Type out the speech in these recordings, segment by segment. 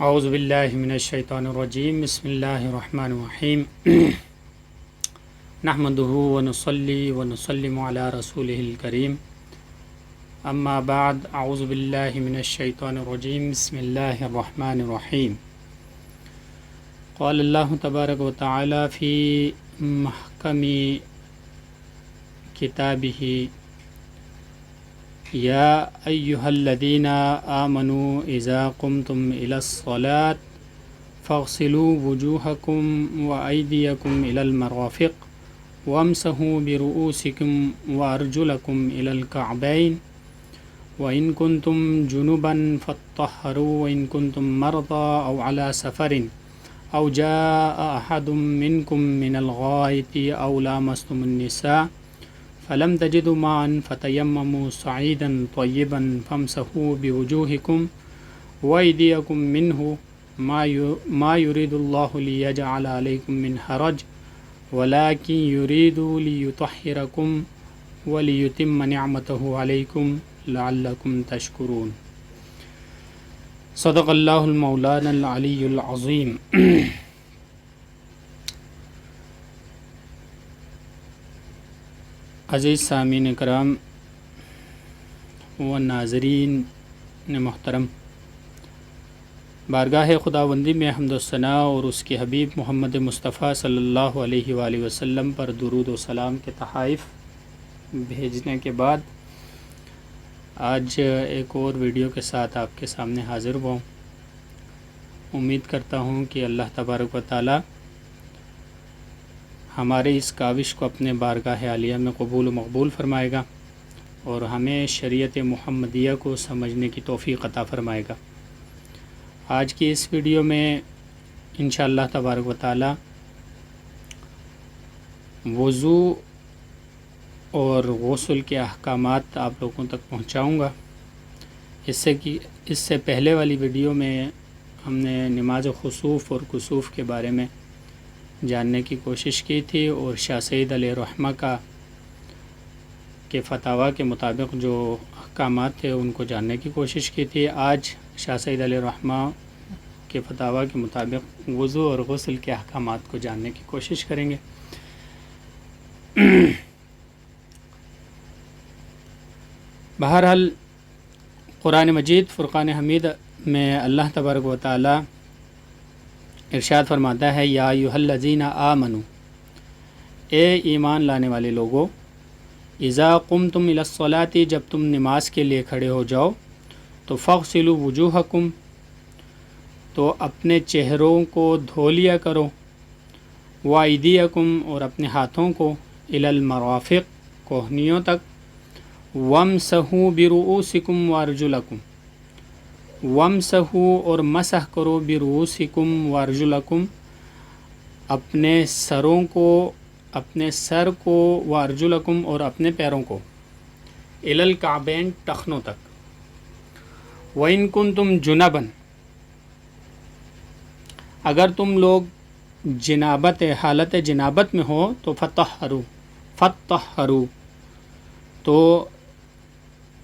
اعوذ باللہ من الشیطان الرجیم بسم اللہ الرحمن الرحیم نحمدہ ونصلی ونسلم علی رسولہ الکریم اما بعد اعوذ باللہ من الشیطان الرجیم بسم اللہ الرحمن الرحیم قال اللہ تبارک و تعالی فی محکم کتابہ یا ایہا الذین آمنوا اذا قمتم الی الصلاة فاغسلوا وجوہکم وایدیکم الی المرافق وامسحوا برؤوسکم وارجلکم الی الکعبین وإن كنتم جنبا فاطهروا وإن كنتم مرضى أو على سفر أو جاء أحد منكم من الغائط أو لامستم النساء فلم تجدوا ماء فتيمموا صعيدا طيبا فامسحوا بوجوهكم وأيديكم منه ما يريد الله ليجعل عليكم من حرج ولكن يريد ليطهركم وليتم نعمته عليكم لعلكم تشکرون۔ صدق اللہ المولانا العلی العظیم۔ عزیز سامعین کرام و ناظرین محترم، بارگاہ خداوندی میں حمد و ثناء اور اس کے حبیب محمد مصطفیٰ صلی اللہ علیہ وآلہ وسلم پر درود و سلام کے تحائف بھیجنے کے بعد آج ایک اور ویڈیو کے ساتھ آپ کے سامنے حاضر ہوا ہوں۔ امید کرتا ہوں کہ اللہ تبارک و تعالی ہمارے اس کاوش کو اپنے بارگاہ عالیہ میں قبول و مقبول فرمائے گا اور ہمیں شریعت محمدیہ کو سمجھنے کی توفیق عطا فرمائے گا۔ آج کی اس ویڈیو میں انشاءاللہ تبارک و تعالی وضو اور غسل کے احکامات آپ لوگوں تک پہنچاؤں گا۔ اس سے پہلے والی ویڈیو میں ہم نے نماز خسوف اور کسوف کے بارے میں جاننے کی کوشش کی تھی اور شاہ سید علیہ الرحمہ کے فتاویٰ کے مطابق جو احکامات تھے ان کو جاننے کی کوشش کی تھی۔ آج شاہ سید علیہ الرحمہ کے فتاویٰ کے مطابق وضو اور غسل کے احکامات کو جاننے کی کوشش کریں گے۔ بہرحال قرآن مجید فرقان حمید میں اللہ تبارک و تعالی ارشاد فرماتا ہے یا ایھا الذین آمنوا، اے ایمان لانے والے لوگو، اذا قمتم الی الصلاۃ، جب تم نماز کے لیے کھڑے ہو جاؤ تو فاغسلوا وجوہکم، تو اپنے چہروں کو دھو لیا کرو، وایدیکم، اور اپنے ہاتھوں کو، الی المرافق، کوہنیوں تک، وامسحوا برؤوسکم وارجلکم، وامسحوا، اور مسح کرو، برؤوسکم وارجلکم، اپنے سروں کو، اپنے سر کو، وارجلکم، اور اپنے پیروں کو، الی الکعبین، ٹخنوں تک، وَإِن كُنتُمْ جُنَبًا، اگر تم لوگ جنابت حالت جنابت میں ہو تو فطہروا، تو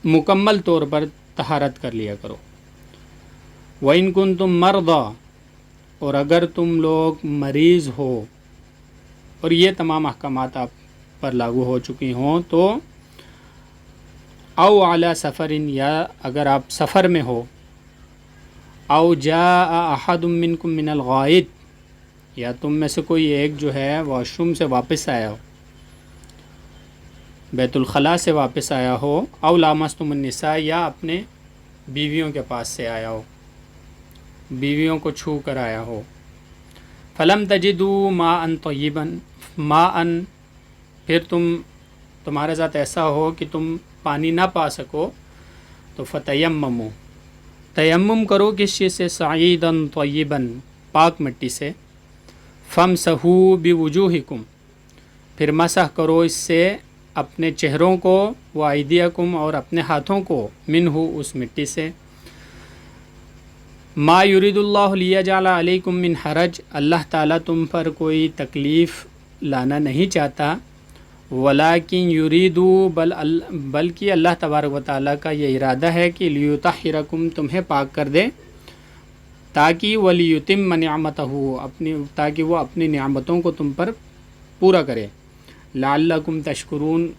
مکمل طور پر طہارت کر لیا کرو، وَإِن كُنتُم مَرْضَىٰ، اور اگر تم لوگ مریض ہو، اور یہ تمام احکامات آپ پر لاگو ہو چکی ہوں، تو او علی سفر، یا اگر آپ سفر میں ہو، او جاء احد منکم من الغائط، یا تم میں سے کوئی ایک جو ہے واش روم سے واپس آیا ہو، بیت الخلاء سے واپس آیا ہو، او لامستم النساء، یا اپنے بیویوں کے پاس سے آیا ہو، بیویوں کو چھو کر آیا ہو، فلم تجدوا ماء طیبا، پھر تمہارے ساتھ ایسا ہو کہ تم پانی نہ پا سکو، تو فتیمموا، تیمم کرو، کس چیز سے؟ صعیدا طیبا، پاک مٹی سے، فامسحوا بوجوہکم، پھر مسح کرو اس سے اپنے چہروں کو، وایدیکم، اور اپنے ہاتھوں کو، منہ، اس مٹی سے، ما یرید اللہ لیجعل علیکم من حرج، اللہ تعالیٰ تم پر کوئی تکلیف لانا نہیں چاہتا، ولیکن یریدو، بلکہ اللہ تبارک و تعالیٰ کا یہ ارادہ ہے کہ لیطہرکم، تمہیں پاک کر دے، تاکہ ولیتم نعمتہ اپنی تاکہ وہ اپنی نعمتوں کو تم پر پورا کرے، لعلکم تشکرون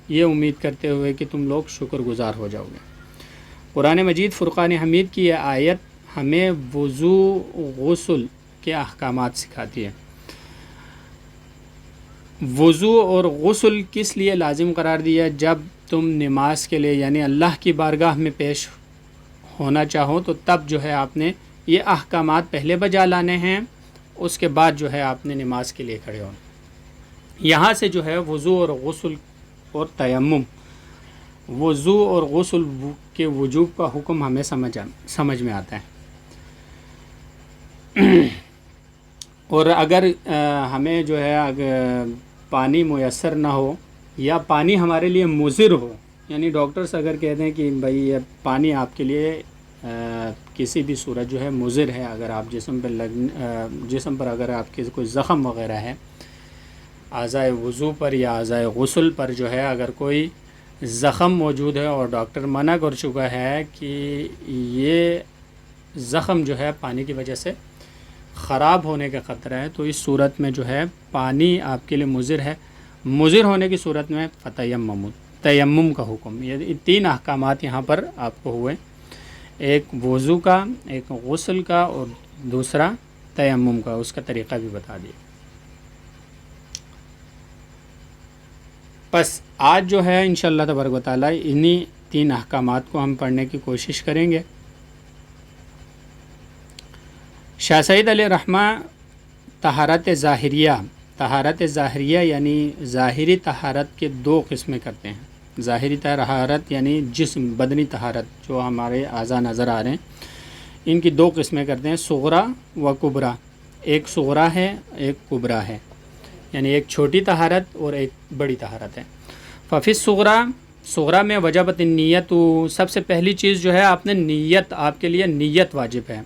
یہ امید کرتے ہوئے کہ تم لوگ شکر گزار ہو جاؤ گے۔ قرآن مجید فرقان حمید کی یہ آیت ہمیں وضو غسل کے احکامات سکھاتی ہے۔ وضو اور غسل کس لیے لازم قرار دیا؟ جب تم نماز کے لیے یعنی اللہ کی بارگاہ میں پیش ہونا چاہو تو تب جو ہے آپ نے یہ احکامات پہلے بجا لانے ہیں، اس کے بعد جو ہے آپ نے نماز کے لیے کھڑے ہونا۔ یہاں سے جو ہے وضو اور غسل اور تیمم، وضو اور غسل کے وجوب کا حکم ہمیں سمجھ میں آتا ہے۔ اور اگر ہمیں جو ہے اگر پانی میسر نہ ہو یا پانی ہمارے لیے مضر ہو، یعنی ڈاکٹرز اگر کہتے ہیں کہ بھائی یہ پانی آپ کے لیے کسی بھی صورت جو ہے مضر ہے، اگر آپ جسم پر اگر آپ کے کوئی زخم وغیرہ ہے، اعضائے وضو پر یا اعضائے غسل پر جو ہے اگر کوئی زخم موجود ہے اور ڈاکٹر منع کر چکا ہے کہ یہ زخم جو ہے پانی کی وجہ سے خراب ہونے کا خطرہ ہے، تو اس صورت میں جو ہے پانی آپ کے لیے مضر ہے۔ مضر ہونے کی صورت میں تیمم کا حکم، یہ تین احکامات یہاں پر آپ کو ہوئے، ایک وضو کا، ایک غسل کا اور دوسرا تیمم کا، اس کا طریقہ بھی بتا دیا۔ بس آج جو ہے انشاءاللہ تبارک و تعالی انہی تین احکامات کو ہم پڑھنے کی کوشش کریں گے۔ شاہ سعید علیہ رحمہ طہارت ظاہریہ یعنی ظاہری طہارت کے دو قسمیں کرتے ہیں۔ ظاہری طہارت یعنی جسم بدنی طہارت جو ہمارے اعضاء نظر آ رہے ہیں، ان کی دو قسمیں کرتے ہیں، صغرا و کبرا۔ ایک صغرا ہے، ایک کبرا ہے، یعنی ایک چھوٹی طہارت اور ایک بڑی طہارت ہے۔ ففی صغرا میں وجبت النیت، سب سے پہلی چیز جو ہے آپ نے نیت، آپ کے لیے نیت واجب ہے۔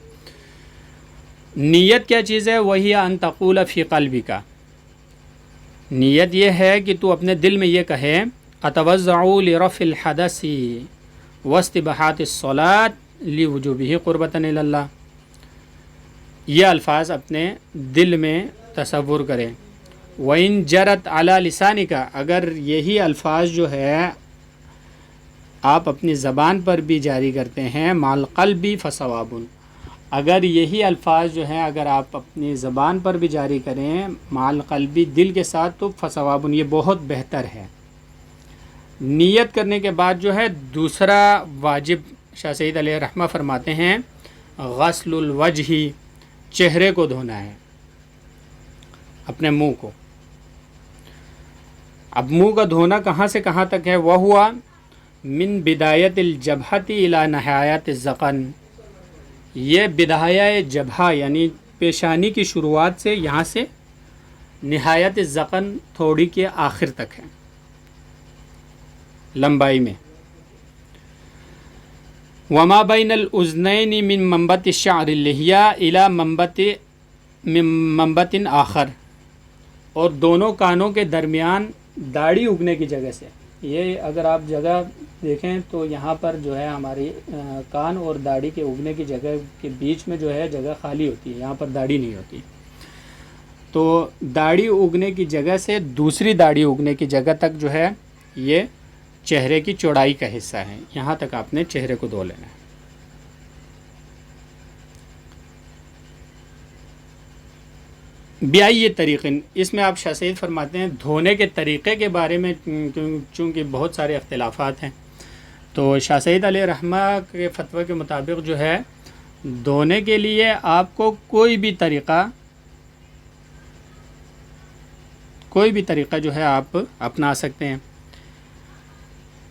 نیت کیا چیز ہے؟ وہی ان تقول فی قلبک، نیت یہ ہے کہ تو اپنے دل میں یہ کہے اتوضع لرفع الحدث واستباحات الصلاة لوجوبہ قربۃ الی اللہ، یہ الفاظ اپنے دل میں تصور کریں۔ وَإِن جرت علی لسانک، اگر یہی الفاظ جو ہے آپ اپنی زبان پر بھی جاری کرتے ہیں، مع القلب فثواب، اگر یہی الفاظ جو ہیں اگر آپ اپنی زبان پر بھی جاری کریں مع القلب دل کے ساتھ، تو فثواب، یہ بہت بہتر ہے۔ نیت کرنے کے بعد جو ہے دوسرا واجب شاہ سعید علیہ رحمہ فرماتے ہیں غسل الوجہ، چہرے کو دھونا ہے، اپنے منہ کو۔ اب منہ کا دھونا کہاں سے کہاں تک ہے؟ وہ ہوا من بدایت الجبہۃ الی نہایت الذقن، یہ بدایہ جبہہ یعنی پیشانی کی شروعات سے یہاں سے نہایت الذقن تھوڑی کے آخر تک ہے لمبائی میں۔ وما بین الاذنین من منبت الشعر اللحیہ الی منبت آخر، اور دونوں کانوں کے درمیان داڑھی اگنے کی جگہ سے، یہ اگر آپ جگہ دیکھیں تو یہاں پر جو ہے ہماری کان اور داڑھی کے اگنے کی جگہ کے بیچ میں جو ہے جگہ خالی ہوتی ہے، یہاں پر داڑھی نہیں ہوتی، تو داڑھی اگنے کی جگہ سے دوسری داڑھی اگنے کی جگہ تک جو ہے یہ چہرے کی چوڑائی کا حصہ ہے، یہاں تک آپ نے چہرے کو دھو لینا ہے۔ بیائی طریقے، اس میں آپ شاہ سعید فرماتے ہیں دھونے کے طریقے کے بارے میں چونکہ بہت سارے اختلافات ہیں، تو شاہ سعید علیہ رحمہ کے فتویٰ کے مطابق جو ہے دھونے کے لیے آپ کو کوئی بھی طریقہ جو ہے آپ اپنا سکتے ہیں۔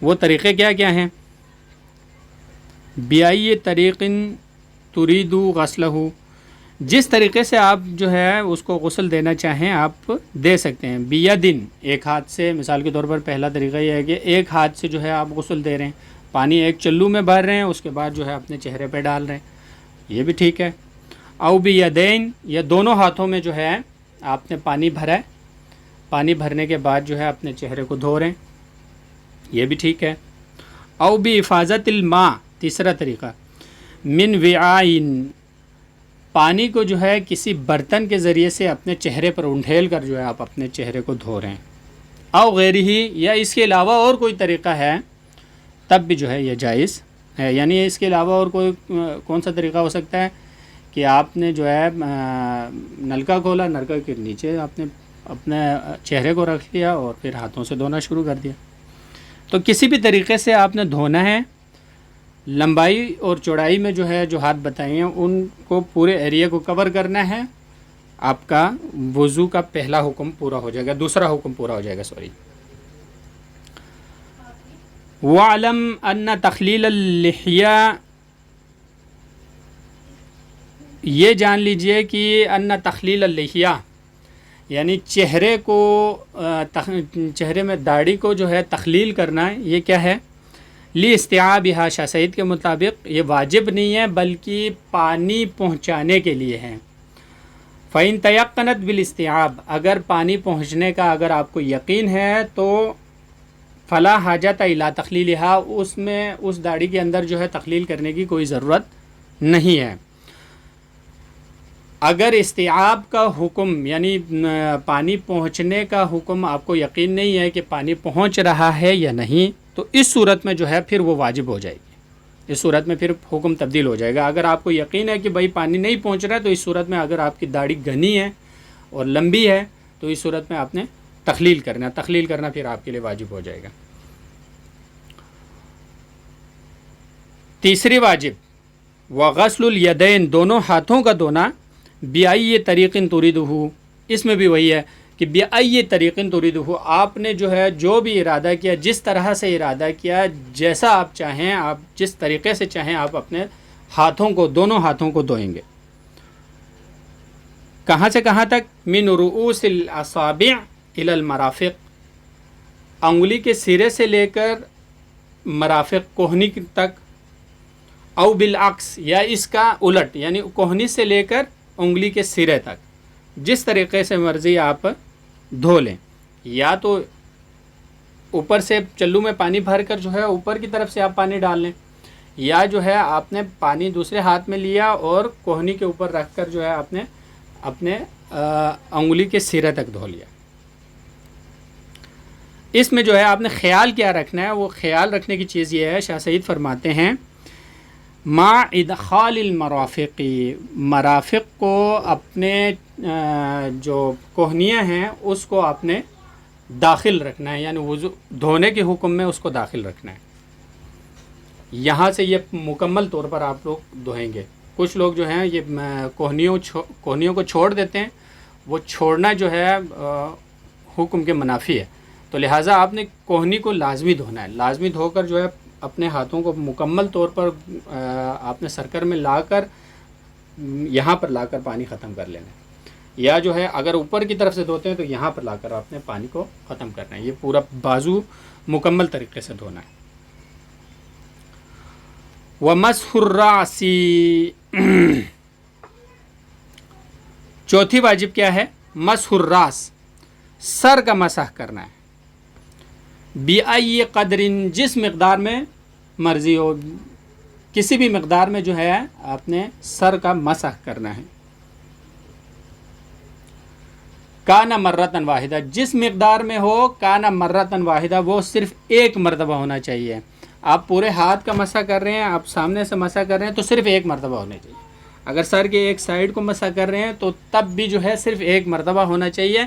وہ طریقے کیا کیا ہیں؟ بیائی طریق ترید غسلہ، جس طریقے سے آپ جو ہے اس کو غسل دینا چاہیں آپ دے سکتے ہیں۔ بیدن، ایک ہاتھ سے، مثال کے طور پر پہلا طریقہ یہ ہے کہ ایک ہاتھ سے جو ہے آپ غسل دے رہے ہیں، پانی ایک چلو میں بھر رہے ہیں، اس کے بعد جو ہے اپنے چہرے پہ ڈال رہے ہیں، یہ بھی ٹھیک ہے۔ او بیدین، یا دونوں ہاتھوں میں جو ہے آپ نے پانی بھرا ہے، پانی بھرنے کے بعد جو ہے اپنے چہرے کو دھو رہے ہیں، یہ بھی ٹھیک ہے۔ او بحفاظت الماء، تیسرا طریقہ، من وعاء، پانی کو جو ہے کسی برتن کے ذریعے سے اپنے چہرے پر انڈھیل کر جو ہے آپ اپنے چہرے کو دھو رہے ہیں، او غیر ہی، یا اس کے علاوہ اور کوئی طریقہ ہے تب بھی جو ہے یہ جائز ہے. یعنی اس کے علاوہ اور کوئی کون سا طریقہ ہو سکتا ہے کہ آپ نے جو ہے نلکا کھولا، نلکا کے نیچے آپ نے اپنے چہرے کو رکھ لیا اور پھر ہاتھوں سے دھونا شروع کر دیا. تو کسی بھی طریقے سے آپ نے دھونا ہے. لمبائی اور چوڑائی میں جو ہے جو ہاتھ بتائے ہیں ان کو پورے ایریا کو کور کرنا ہے. آپ کا وضو کا پہلا حکم پورا ہو جائے گا، دوسرا حکم پورا ہو جائے گا. وَعْلَمْ أَنَّ تَخْلِيلَ اللِّحْيَةِ، یہ جان لیجئے کہ ان تخلیل اللحیہ یعنی چہرے کو چہرے میں داڑھی کو جو ہے تخلیل کرنا، یہ کیا ہے؟ لی استیعابہا، شاہ سعید کے مطابق یہ واجب نہیں ہے بلکہ پانی پہنچانے کے لیے ہے. فَإِن تَيَقَّنَتْ بِالْاِسْتِعَاب، اگر پانی پہنچنے کا اگر آپ کو یقین ہے تو فلا حاجت الی تخلیلہا، اس میں اس داڑھی کے اندر جو ہے تخلیل کرنے کی کوئی ضرورت نہیں ہے. اگر استیعاب کا حکم یعنی پانی پہنچنے کا حکم آپ کو یقین نہیں ہے کہ پانی پہنچ رہا ہے یا نہیں، تو اس صورت میں جو ہے پھر وہ واجب ہو جائے گی. اس صورت میں پھر حکم تبدیل ہو جائے گا. اگر آپ کو یقین ہے کہ بھائی پانی نہیں پہنچ رہا ہے تو اس صورت میں اگر آپ کی داڑھی گھنی ہے اور لمبی ہے تو اس صورت میں آپ نے تخلیل کرنا. تخلیل کرنا پھر آپ کے لیے واجب ہو جائے گا. تیسری واجب وغسل الیدین، دونوں ہاتھوں کا دھونا. بِأَيِّ طریقٍ تُرِیدُهُ، اس میں بھی وہی ہے کہ بِأَيِّ طریقٍ تُرِیدُهُ، آپ نے جو ہے جو بھی ارادہ کیا، جس طرح سے ارادہ کیا، جیسا آپ چاہیں، آپ جس طریقے سے چاہیں آپ اپنے ہاتھوں کو، دونوں ہاتھوں کو دھوئیں گے. کہاں سے کہاں تک؟ من رؤوس الاصابع الی المرافق، انگلی کے سرے سے لے کر مرافق کوہنی تک. او بالعکس، یا اس کا الٹ، یعنی کوہنی سے لے کر انگلی کے سرے تک، جس طریقے سے مرضی آپ دھو لیں. یا تو اوپر سے چلو میں پانی بھر کر جو ہے اوپر کی طرف سے آپ پانی ڈال لیں، یا جو ہے آپ نے پانی دوسرے ہاتھ میں لیا اور کوہنی کے اوپر رکھ کر جو ہے آپ نے اپنے انگلی کے سرے تک دھو لیا. اس میں جو ہے آپ نے خیال کیا رکھنا ہے؟ وہ خیال رکھنے کی چیز یہ ہے، شاہ سعید فرماتے ہیں ما ادخال المرافقی، مرافق کو اپنے جو کوہنیاں ہیں اس کو آپ نے داخل رکھنا ہے، یعنی وضو دھونے کے حکم میں اس کو داخل رکھنا ہے. یہاں سے یہ مکمل طور پر آپ لوگ دھوئیں گے. کچھ لوگ جو ہیں یہ کوہنیوں کو چھوڑ دیتے ہیں، وہ چھوڑنا جو ہے حکم کے منافی ہے. تو لہٰذا آپ نے کوہنی کو لازمی دھونا ہے. لازمی دھو کر جو ہے اپنے ہاتھوں کو مکمل طور پر آپ نے سرکر میں لا کر یہاں پر لا کر پانی ختم کر لینا ہے. یا جو ہے اگر اوپر کی طرف سے دھوتے ہیں تو یہاں پر لا کر آپ نے پانی کو ختم کرنا ہے. یہ پورا بازو مکمل طریقے سے دھونا ہے. وَمَسْحُ الرَّأْسِ، چوتھی واجب کیا ہے؟ مسح الراس، سر کا مسح کرنا ہے. بِأَيِّ قَدْرٍ، جس مقدار میں مرضی ہو، کسی بھی مقدار میں جو ہے آپ نے سر کا مسح کرنا ہے. کانا مرتن واحدہ، جس مقدار میں ہو کانا مرتن واحدہ، وہ صرف ایک مرتبہ ہونا چاہیے. آپ پورے ہاتھ کا مسح کر رہے ہیں، آپ سامنے سے مسح کر رہے ہیں تو صرف ایک مرتبہ ہونا چاہیے. اگر سر کے ایک سائیڈ کو مسح کر رہے ہیں تو تب بھی جو ہے صرف ایک مرتبہ ہونا چاہیے،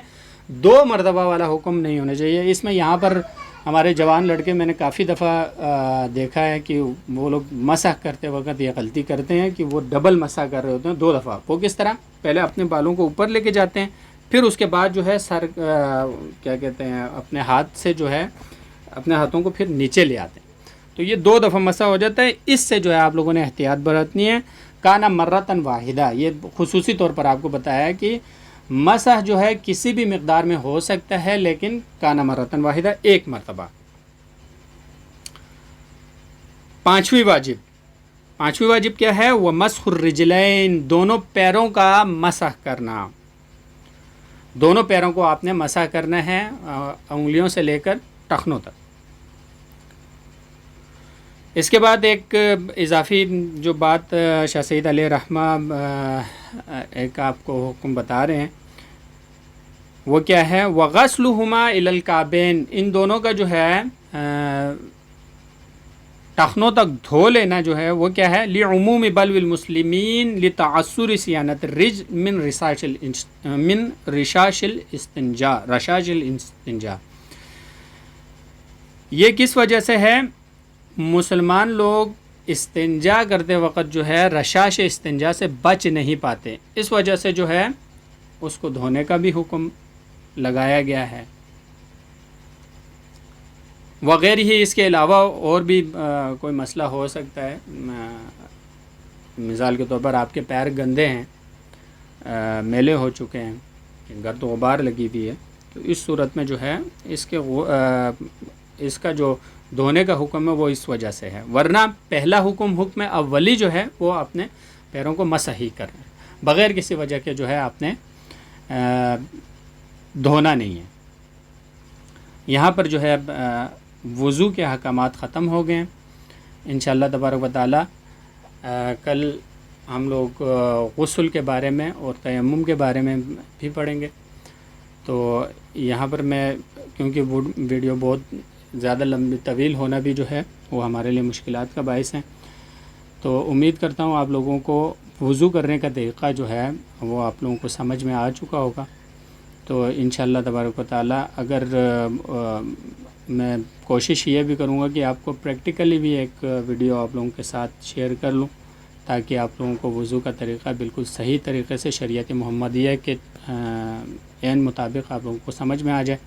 دو مرتبہ والا حکم نہیں ہونا چاہیے. اس میں یہاں پر ہمارے جوان لڑکے میں نے کافی دفعہ دیکھا ہے کہ وہ لوگ مسح کرتے وقت یہ غلطی کرتے ہیں کہ وہ ڈبل مسح کر رہے ہوتے ہیں، دو دفعہ. وہ کس طرح؟ پہلے اپنے بالوں کو اوپر لے کے جاتے ہیں، پھر اس کے بعد جو ہے سر کیا کہتے ہیں اپنے ہاتھ سے جو ہے اپنے ہاتھوں کو پھر نیچے لے آتے ہیں. تو یہ دو دفعہ مسح ہو جاتا ہے. اس سے جو ہے آپ لوگوں نے احتیاط برتنی ہے. کانا مرتن واحدہ، یہ خصوصی طور پر آپ کو بتایا ہے کہ مسح جو ہے کسی بھی مقدار میں ہو سکتا ہے، لیکن کانا مرتن واحدہ، ایک مرتبہ. پانچویں واجب کیا ہے؟ وہ مسح الرجلین، دونوں پیروں کا مسح کرنا. دونوں پیروں کو آپ نے مسح کرنا ہے، انگلیوں سے لے کر ٹخنوں تک. اس کے بعد ایک اضافی جو بات شاہ سید علیہ رحمہ ایک آپ کو حکم بتا رہے ہیں، وہ کیا ہے؟ وغسلہما الی الکعبین، ان دونوں کا جو ہے ٹخنوں تک دھو لینا جو ہے وہ کیا ہے؟ لعموم بلو المسلمین لتعثر صیانت الرج من رشاش الاستنجاء. یہ کس وجہ سے ہے؟ مسلمان لوگ استنجا کرتے وقت جو ہے رشاش استنجا سے بچ نہیں پاتے، اس وجہ سے جو ہے اس کو دھونے کا بھی حکم لگایا گیا ہے. وغیرہ ہی اس کے علاوہ اور بھی کوئی مسئلہ ہو سکتا ہے. مثال کے طور پر آپ کے پیر گندے ہیں، میلے ہو چکے ہیں، گرد و غبار لگی ہوئی ہے، تو اس صورت میں جو ہے اس کا جو دھونے کا حکم ہے وہ اس وجہ سے ہے. ورنہ پہلا حکم اولی جو ہے وہ اپنے پیروں کو مسح ہی کرنا ہے، بغیر کسی وجہ کے جو ہے آپ نے دھونا نہیں ہے. یہاں پر جو ہے وضو کے احکامات ختم ہو گئے ہیں. انشاءاللہ تبارک و تعالی کل ہم لوگ غسل کے بارے میں اور تیمم کے بارے میں بھی پڑھیں گے. تو یہاں پر میں کیونکہ ویڈیو بہت زیادہ لمبی طویل ہونا بھی جو ہے وہ ہمارے لیے مشکلات کا باعث ہیں، تو امید کرتا ہوں آپ لوگوں کو وضو کرنے کا طریقہ جو ہے وہ آپ لوگوں کو سمجھ میں آ چکا ہوگا. تو انشاءاللہ تبارک و تعالی اگر میں کوشش یہ بھی کروں گا کہ آپ کو پریکٹیکلی بھی ایک ویڈیو آپ لوگوں کے ساتھ شیئر کر لوں، تاکہ آپ لوگوں کو وضو کا طریقہ بالکل صحیح طریقے سے شریعت محمدیہ کے عین مطابق آپ لوگوں کو سمجھ میں آ جائے.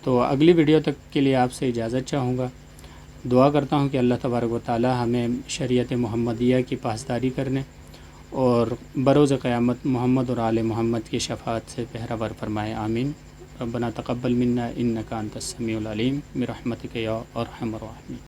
تو اگلی ویڈیو تک کے لیے آپ سے اجازت چاہوں گا. دعا کرتا ہوں کہ اللہ تبارک و تعالی ہمیں شریعت محمدیہ کی پاسداری کرنے اور بروز قیامت محمد اور آل محمد کی شفاعت سے بہرہ ور فرمائے. آمین. ربنا تقبل منا انک انت السمیع العلیم برحمتک یا ارحم الراحمین.